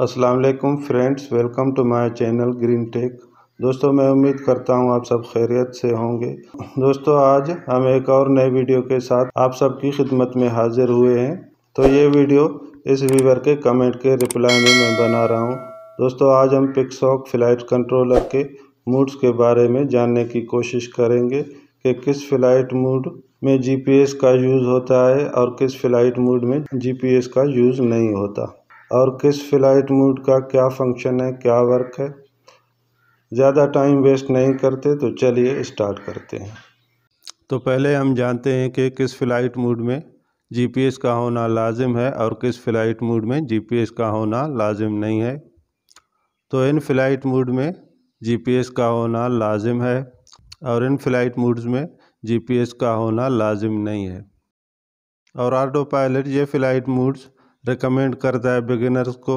अस्सलाम वालेकुम friends, welcome to my channel green tech. दोस्तों, मैं उम्मीद करता हूं आप सब खैरियत से होंगे। दोस्तों, आज हम एक और नए वीडियो के साथ आप सबकी खिदमत में हाजिर हुए हैं। तो ये वीडियो इस व्यूअर के कमेंट के रिप्लाई में मैं बना रहा हूं। दोस्तों, आज हम पिक्सॉक फ्लाइट कंट्रोलर के मूड्स के बारे में जानने की कोशिश करेंगे कि किस फ्लाइट मूड में जीपीएस का यूज़ होता है और किस फ्लाइट मूड में जीपीएस का यूज़ नहीं होता, और किस फ्लाइट मूड का क्या फंक्शन है, क्या वर्क है। ज़्यादा टाइम वेस्ट नहीं करते तो चलिए स्टार्ट करते हैं। तो पहले हम जानते हैं कि किस फ्लाइट मूड में जीपीएस का होना लाजिम है और किस फ्लाइट मूड में जीपीएस का होना लाजिम नहीं है। तो इन फ्लाइट मूड में जीपीएस का होना लाजिम है और इन फ्लाइट मूड्स में जीपीएस का होना लाजिम नहीं है। और ऑटो पायलट ये फ़्लाइट मूड्स रिकमेंड करता है बिगिनर्स को,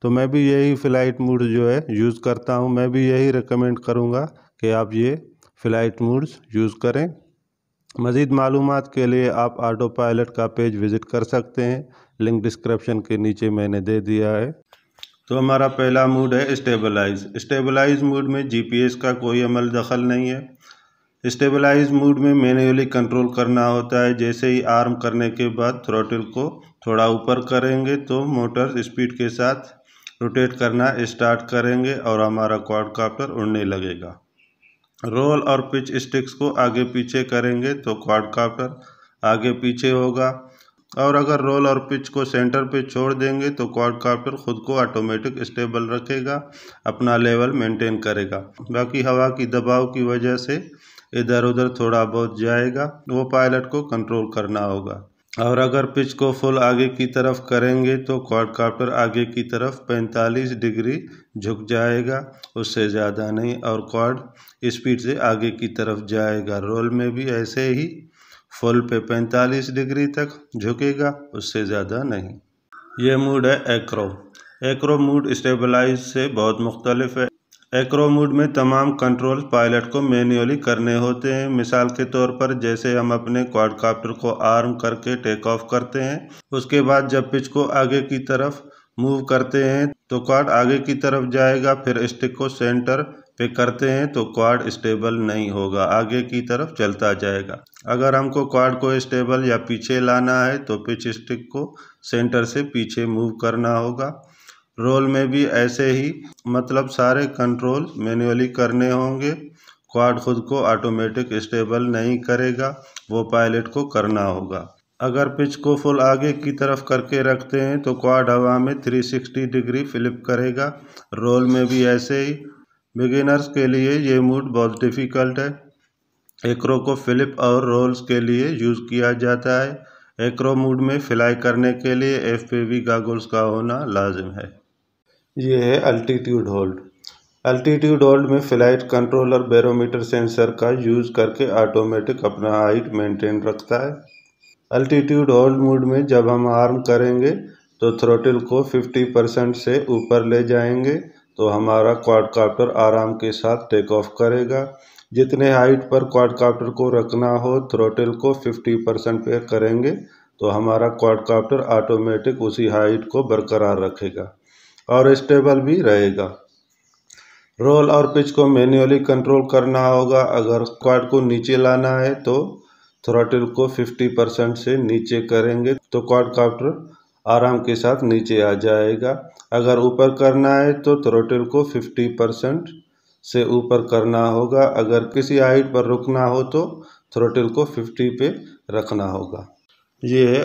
तो मैं भी यही फ़्लाइट मूड जो है यूज़ करता हूँ। मैं भी यही रिकमेंड करूँगा कि आप ये फ़्लाइट मूड्स यूज़ करें। मज़ीद मालूमात के लिए आप ऑटो पायलट का पेज विज़िट कर सकते हैं, लिंक डिस्क्रिप्शन के नीचे मैंने दे दिया है। तो हमारा पहला मूड है स्टेबलाइज मूड में जीपीएस का कोई अमल दखल नहीं है। स्टेबलाइज मूड में मैन्युअली कंट्रोल करना होता है। जैसे ही आर्म करने के बाद थ्रॉटल को थोड़ा ऊपर करेंगे तो मोटर स्पीड के साथ रोटेट करना स्टार्ट करेंगे और हमारा क्वाडकॉप्टर उड़ने लगेगा। रोल और पिच स्टिक्स को आगे पीछे करेंगे तो क्वाडकॉप्टर आगे पीछे होगा, और अगर रोल और पिच को सेंटर पे छोड़ देंगे तो क्वाडकॉप्टर खुद को ऑटोमेटिक स्टेबल रखेगा, अपना लेवल मेंटेन करेगा। बाकी हवा की दबाव की वजह से इधर उधर थोड़ा बहुत जाएगा, वो पायलट को कंट्रोल करना होगा। और अगर पिच को फुल आगे की तरफ करेंगे तो क्वाडकॉप्टर आगे की तरफ 45 डिग्री झुक जाएगा, उससे ज़्यादा नहीं, और क्वाड स्पीड से आगे की तरफ जाएगा। रोल में भी ऐसे ही फुल पे 45 डिग्री तक झुकेगा, उससे ज़्यादा नहीं। ये मूड है एक्रो मूड स्टेबलाइज से बहुत मुख्तलिफ है। एक्रो मूड में तमाम कंट्रोल पायलट को मैन्युअली करने होते हैं। मिसाल के तौर पर जैसे हम अपने क्वाडकॉप्टर को आर्म करके टेक ऑफ करते हैं, उसके बाद जब पिच को आगे की तरफ मूव करते हैं तो क्वाड आगे की तरफ जाएगा। फिर स्टिक को सेंटर पे करते हैं तो क्वाड स्टेबल नहीं होगा, आगे की तरफ चलता जाएगा। अगर हमको क्वाड को स्टेबल या पीछे लाना है तो पिच स्टिक को सेंटर से पीछे मूव करना होगा। रोल में भी ऐसे ही, मतलब सारे कंट्रोल मैन्युअली करने होंगे। क्वाड खुद को ऑटोमेटिक स्टेबल नहीं करेगा, वो पायलट को करना होगा। अगर पिच को फुल आगे की तरफ करके रखते हैं तो क्वाड हवा में 360 डिग्री फ्लिप करेगा। रोल में भी ऐसे ही। बिगिनर्स के लिए ये मूड बहुत डिफ़िकल्ट है। एक्रो को फ्लिप और रोल्स के लिए यूज़ किया जाता है। एक्रो मूड में फ्लाई करने के लिए FPV गॉगल्स का होना लाजिम है। ये है अल्टीट्यूड होल्ड। अल्टीट्यूड होल्ड में फ्लाइट कंट्रोलर बैरोमीटर सेंसर का यूज़ करके ऑटोमेटिक अपना हाइट मेंटेन रखता है। अल्टीट्यूड होल्ड मोड में जब हम आर्म करेंगे तो थ्रोटल को 50% से ऊपर ले जाएंगे तो हमारा क्वाडकॉप्टर आराम के साथ टेक ऑफ करेगा। जितने हाइट पर क्वाडकॉप्टर को रखना हो, थ्रोटल को 50% पे करेंगे तो हमारा क्वाडकॉप्टर ऑटोमेटिक उसी हाइट को बरकरार रखेगा और स्टेबल भी रहेगा। रोल और पिच को मैन्युअली कंट्रोल करना होगा। अगर क्वाड को नीचे लाना है तो थ्रॉटल को 50% से नीचे करेंगे तो क्वाडकॉप्टर आराम के साथ नीचे आ जाएगा। अगर ऊपर करना है तो थ्रॉटल को 50% से ऊपर करना होगा। अगर किसी हाइट पर रुकना हो तो थ्रॉटल को 50 पे रखना होगा। ये है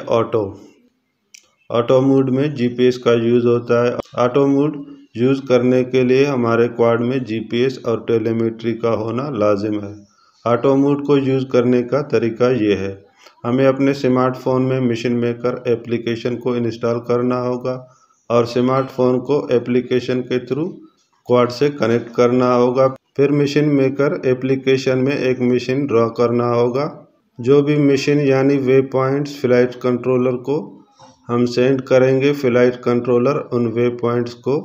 ऑटो मोड में जीपीएस का यूज़ होता है। ऑटो मोड यूज़ करने के लिए हमारे क्वाड में जीपीएस और टेलीमेट्री का होना लाजिम है। ऑटो मोड को यूज़ करने का तरीका ये है, हमें अपने स्मार्टफोन में मिशन मेकर एप्लीकेशन को इंस्टॉल करना होगा और स्मार्टफोन को एप्लीकेशन के थ्रू क्वाड से कनेक्ट करना होगा। फिर मिशन मेकर एप्लीकेशन में एक मिशन ड्रॉ करना होगा। जो भी मिशन यानी वे पॉइंट्स फ्लाइट कंट्रोलर को हम सेंड करेंगे, फ्लाइट कंट्रोलर उन वे पॉइंट्स को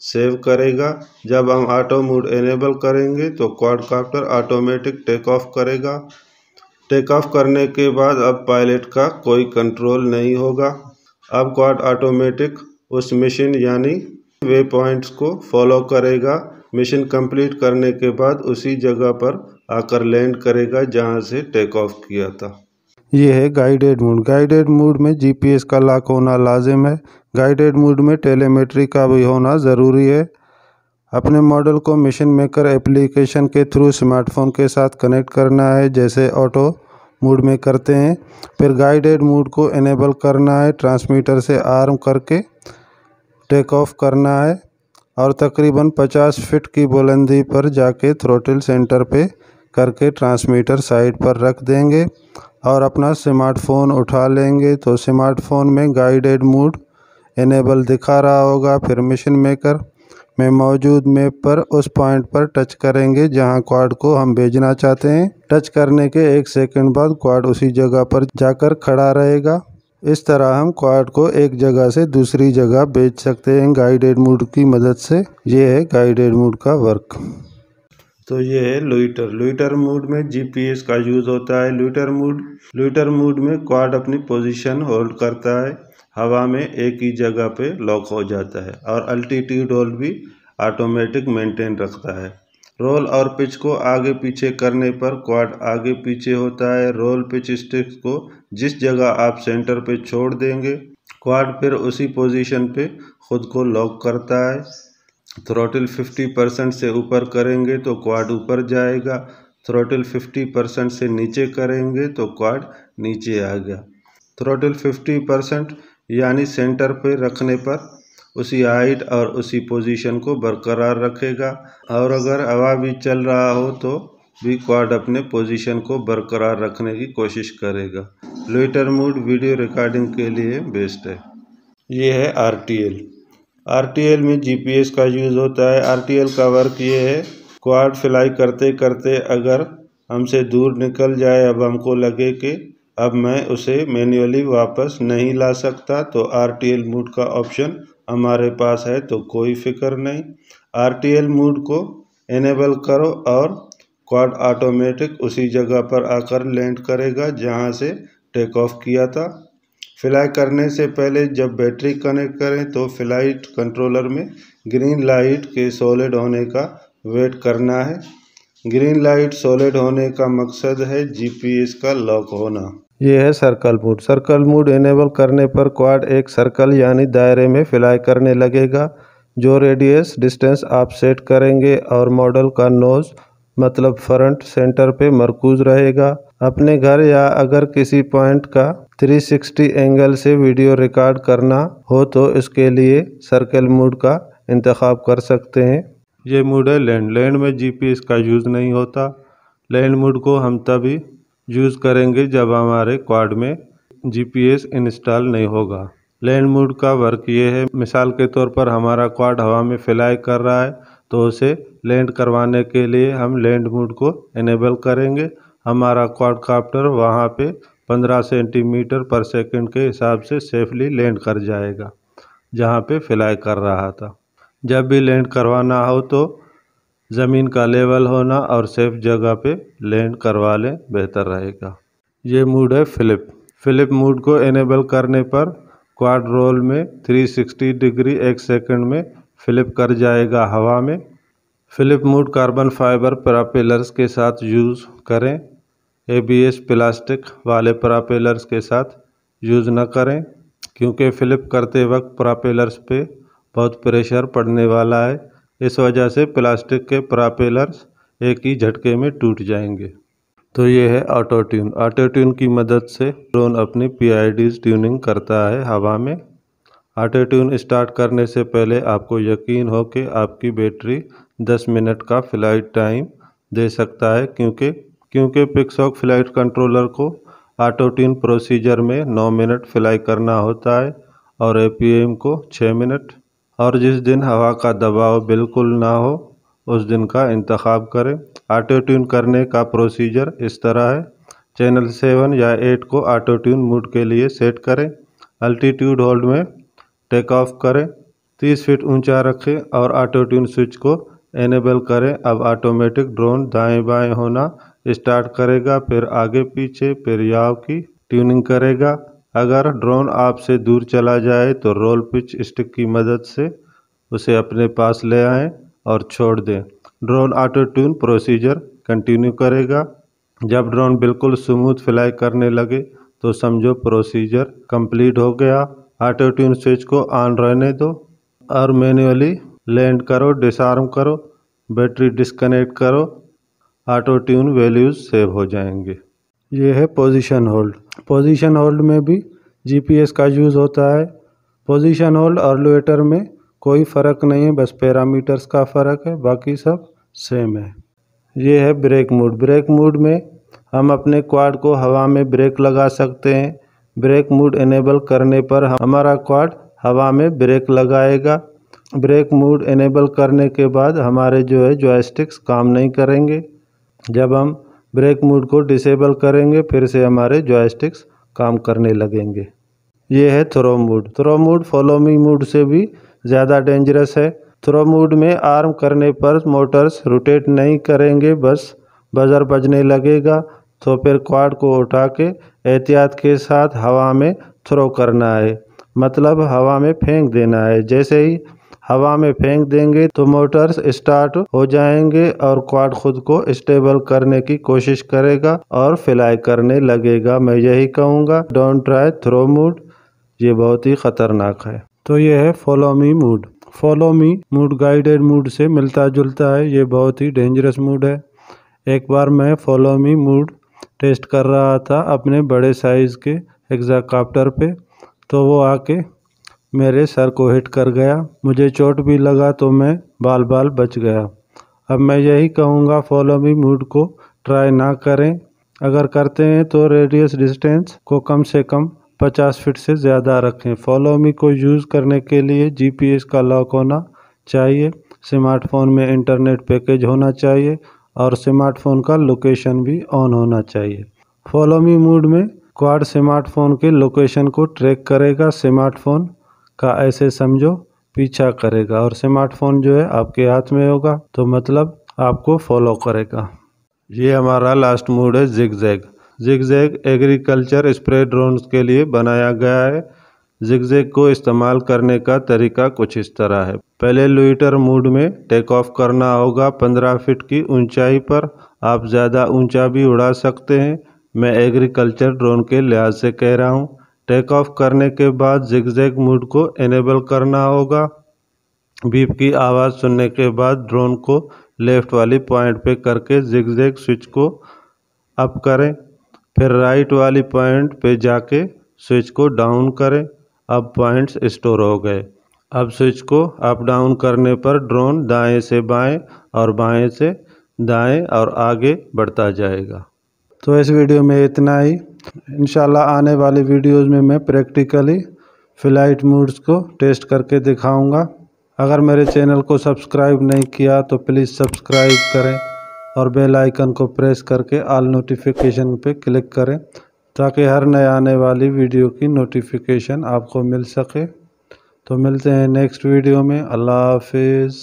सेव करेगा। जब हम ऑटो मोड इनेबल करेंगे तो क्वाडकॉप्टर ऑटोमेटिक टेक ऑफ करेगा। टेक ऑफ करने के बाद अब पायलट का कोई कंट्रोल नहीं होगा। अब क्वाड ऑटोमेटिक उस मिशन यानी वे पॉइंट्स को फॉलो करेगा। मिशन कंप्लीट करने के बाद उसी जगह पर आकर लैंड करेगा जहां से टेक ऑफ किया था। ये है गाइडेड मोड। गाइडेड मोड में जीपीएस का लॉक होना लाजिम है। गाइडेड मोड में टेलीमेट्री का भी होना ज़रूरी है। अपने मॉडल को मिशन मेकर एप्लीकेशन के थ्रू स्मार्टफोन के साथ कनेक्ट करना है, जैसे ऑटो मोड में करते हैं। फिर गाइडेड मोड को इनेबल करना है, ट्रांसमीटर से आर्म करके टेक ऑफ करना है और तकरीबन 50 फीट की बुलंदी पर जाके थ्रोटल सेंटर पे करके ट्रांसमीटर साइड पर रख देंगे और अपना स्मार्टफोन उठा लेंगे तो स्मार्टफोन में गाइडेड मोड इनेबल दिखा रहा होगा। फिर मिशन मेकर में मौजूद मैप पर उस पॉइंट पर टच करेंगे जहां क्वाड को हम भेजना चाहते हैं। टच करने के 1 सेकंड बाद क्वाड उसी जगह पर जाकर खड़ा रहेगा। इस तरह हम क्वाड को एक जगह से दूसरी जगह भेज सकते हैं गाइडेड मोड की मदद से। ये है गाइडेड मोड का वर्क। तो ये है लोइटर। लोइटर मोड में जीपीएस का यूज़ होता है। लोइटर मोड में क्वाड अपनी पोजीशन होल्ड करता है, हवा में एक ही जगह पे लॉक हो जाता है और अल्टीट्यूड होल्ड भी ऑटोमेटिक मेंटेन रखता है। रोल और पिच को आगे पीछे करने पर क्वाड आगे पीछे होता है। रोल पिच स्टिक्स को जिस जगह आप सेंटर पे छोड़ देंगे, क्वाड फिर उसी पोजीशन पे खुद को लॉक करता है। थ्रोटल 50% से ऊपर करेंगे तो क्वाड ऊपर जाएगा। थ्रोटल 50% से नीचे करेंगे तो क्वाड नीचे आ गया। थ्रोटल 50% यानी सेंटर पे रखने पर उसी हाइट और उसी पोजीशन को बरकरार रखेगा और अगर हवा भी चल रहा हो तो भी क्वाड अपने पोजीशन को बरकरार रखने की कोशिश करेगा। लोइटर मोड वीडियो रिकॉर्डिंग के लिए बेस्ट है। ये है आरटीएल। आरटीएल में जीपीएस का यूज़ होता है। आरटीएल का वर्क ये है, क्वाड फ्लाई करते करते अगर हमसे दूर निकल जाए, अब हमको लगे कि अब मैं उसे मैन्युअली वापस नहीं ला सकता, तो आरटीएल मोड का ऑप्शन हमारे पास है, तो कोई फिक्र नहीं। आरटीएल मोड को इनेबल करो और क्वाड ऑटोमेटिक उसी जगह पर आकर लैंड करेगा जहां से टेक ऑफ किया था। फ्लाई करने से पहले जब बैटरी कनेक्ट करें तो फ्लाइट कंट्रोलर में ग्रीन लाइट के सॉलिड होने का वेट करना है। ग्रीन लाइट सॉलिड होने का मकसद है जीपीएस का लॉक होना। यह है circle mode. Circle mode enable करने पर क्वाड एक सर्कल यानी दायरे में फ्लाई करने लगेगा। जो रेडियस डिस्टेंस आप सेट करेंगे और मॉडल का नोज मतलब फ्रंट सेंटर पे मरकूज रहेगा। अपने घर या अगर किसी पॉइंट का 360 एंगल से वीडियो रिकॉर्ड करना हो तो इसके लिए सर्कल मोड का इंतखाब कर सकते हैं। ये मोड है लैंड। लैंड में जीपीएस का यूज़ नहीं होता। लैंड मोड को हम तभी यूज़ करेंगे जब हमारे क्वाड में जीपीएस इंस्टॉल नहीं होगा। लैंड मोड का वर्क ये है, मिसाल के तौर पर हमारा क्वाड हवा में फ्लाई कर रहा है तो उसे लैंड करवाने के लिए हम लैंड मोड को इनेबल करेंगे। हमारा क्वाडकॉप्टर वहाँ पे 15 सेंटीमीटर पर सेकंड के हिसाब से सेफली लैंड कर जाएगा जहाँ पे फ्लाई कर रहा था। जब भी लैंड करवाना हो तो ज़मीन का लेवल होना और सेफ जगह पे लैंड करवा लें, बेहतर रहेगा। ये मोड है फ्लिप। फ्लिप मोड को इनेबल करने पर क्वाड रोल में 360 डिग्री 1 सेकंड में फ्लिप कर जाएगा हवा में। Flip mode carbon fibre propellers के साथ यूज़ करें। एबीएस प्लास्टिक वाले प्रोपेलर्स के साथ यूज़ न करें क्योंकि फ्लिप करते वक्त प्रोपेलर्स पे बहुत प्रेशर पड़ने वाला है। इस वजह से प्लास्टिक के प्रोपेलर्स एक ही झटके में टूट जाएंगे। तो ये है ऑटो ट्यून। ऑटो ट्यून की मदद से ड्रोन अपनी पीआईडीज ट्यूनिंग करता है हवा में। ऑटो ट्यून स्टार्ट करने से पहले आपको यकीन हो कि आपकी बैटरी 10 मिनट का फ्लाइट टाइम दे सकता है क्योंकि पिक्सॉक फ्लाइट कंट्रोलर को ऑटो ट्यून प्रोसीजर में 9 मिनट फ्लाई करना होता है और एपीएम को 6 मिनट। और जिस दिन हवा का दबाव बिल्कुल ना हो उस दिन का इंतखाब करें। ऑटो ट्यून करने का प्रोसीजर इस तरह है। चैनल 7 या 8 को ऑटो ट्यून मोड के लिए सेट करें। अल्टीट्यूड होल्ड में टेक ऑफ करें। 30 फीट ऊंचा रखें और ऑटो ट्यून स्विच को इनेबल करें। अब ऑटोमेटिक ड्रोन दाएं बाएं होना स्टार्ट करेगा, फिर आगे पीछे, फिर याव की ट्यूनिंग करेगा। अगर ड्रोन आपसे दूर चला जाए तो रोल पिच स्टिक की मदद से उसे अपने पास ले आएं और छोड़ दें। Drone auto tune procedure continue करेगा। जब ड्रोन बिल्कुल स्मूथ फ्लाई करने लगे तो समझो प्रोसीजर कंप्लीट हो गया। ऑटो ट्यून स्विच को ऑन रहने दो और मैन्युअली लैंड करो, डिसआर्म करो, बैटरी डिस्कनेक्ट करो। ऑटो ट्यून वैल्यूज सेव हो जाएंगे। ये है पोजीशन होल्ड। पोजीशन होल्ड में भी जीपीएस का यूज़ होता है। पोजीशन होल्ड और लोएटर में कोई फ़र्क नहीं है, बस पैरामीटर्स का फ़र्क है, बाकी सब सेम है। ये है ब्रेक मोड। ब्रेक मोड में हम अपने क्वाड को हवा में ब्रेक लगा सकते हैं। ब्रेक मोड इनेबल करने पर हमारा क्वाड हवा में ब्रेक लगाएगा। ब्रेक मोड इनेबल करने के बाद हमारे जो है जॉयस्टिक्स काम नहीं करेंगे। जब हम ब्रेक मोड को डिसेबल करेंगे फिर से हमारे जॉयस्टिक्स काम करने लगेंगे। ये है throw mode. Throw mode follow me mode से भी ज़्यादा डेंजरस है। थ्रो मोड में आर्म करने पर मोटर्स रोटेट नहीं करेंगे, बस बजर बजने लगेगा। तो फिर क्वाड को उठा के एहतियात के साथ हवा में थ्रो करना है, मतलब हवा में फेंक देना है। जैसे ही हवा में फेंक देंगे तो मोटर्स स्टार्ट हो जाएंगे और क्वाड खुद को स्टेबल करने की कोशिश करेगा और फ्लाई करने लगेगा। मैं यही कहूँगा, डोंट ट्राई थ्रो मोड, ये बहुत ही ख़तरनाक है। तो ये है follow me mode. Follow me mode guided mode से मिलता जुलता है, ये बहुत ही डेंजरस मोड है। एक बार मैं फॉलो मी मोड टेस्ट कर रहा था अपने बड़े साइज़ के हेक्साकॉप्टर पे, तो वो आके मेरे सर को हिट कर गया। मुझे चोट भी लगा तो मैं बाल बाल बच गया। अब मैं यही कहूँगा, फॉलो मी मोड को ट्राई ना करें। अगर करते हैं तो रेडियस डिस्टेंस को कम से कम 50 फीट से ज़्यादा रखें। फॉलो मी को यूज़ करने के लिए जीपीएस का लॉक होना चाहिए, स्मार्टफोन में इंटरनेट पैकेज होना चाहिए और स्मार्टफोन का लोकेशन भी ऑन होना चाहिए। फॉलो मी मोड में क्वाड स्मार्टफोन के लोकेशन को ट्रैक करेगा। स्मार्टफोन का ऐसे समझो पीछा करेगा और स्मार्टफोन जो है आपके हाथ में होगा, तो मतलब आपको फॉलो करेगा। ये हमारा लास्ट मोड है zigzag. Zigzag agriculture spray drones के लिए बनाया गया है। जिगजैग को इस्तेमाल करने का तरीका कुछ इस तरह है। पहले लोइटर मोड में टेक ऑफ करना होगा 15 फीट की ऊंचाई पर। आप ज़्यादा ऊंचा भी उड़ा सकते हैं, मैं एग्रीकल्चर ड्रोन के लिहाज से कह रहा हूँ। टेक ऑफ करने के बाद जिगजैग मोड को इनेबल करना होगा। बीप की आवाज़ सुनने के बाद ड्रोन को लेफ़्ट वाली पॉइंट पे करके जिगजैग स्विच को अप करें, फिर राइट वाली पॉइंट पे जाके स्विच को डाउन करें। अब पॉइंट्स स्टोर हो गए। अब स्विच को अप डाउन करने पर ड्रोन दाएं से बाएं और बाएं से दाएं और आगे बढ़ता जाएगा। तो इस वीडियो में इतना ही। इंशाल्लाह आने वाली वीडियोस में मैं प्रैक्टिकली फ्लाइट मोड्स को टेस्ट करके दिखाऊंगा। अगर मेरे चैनल को सब्सक्राइब नहीं किया तो प्लीज़ सब्सक्राइब करें और बेल आइकन को प्रेस करके ऑल नोटिफिकेशन पे क्लिक करें, ताकि हर नए आने वाली वीडियो की नोटिफिकेशन आपको मिल सके। तो मिलते हैं नेक्स्ट वीडियो में। अल्लाह हाफिज़।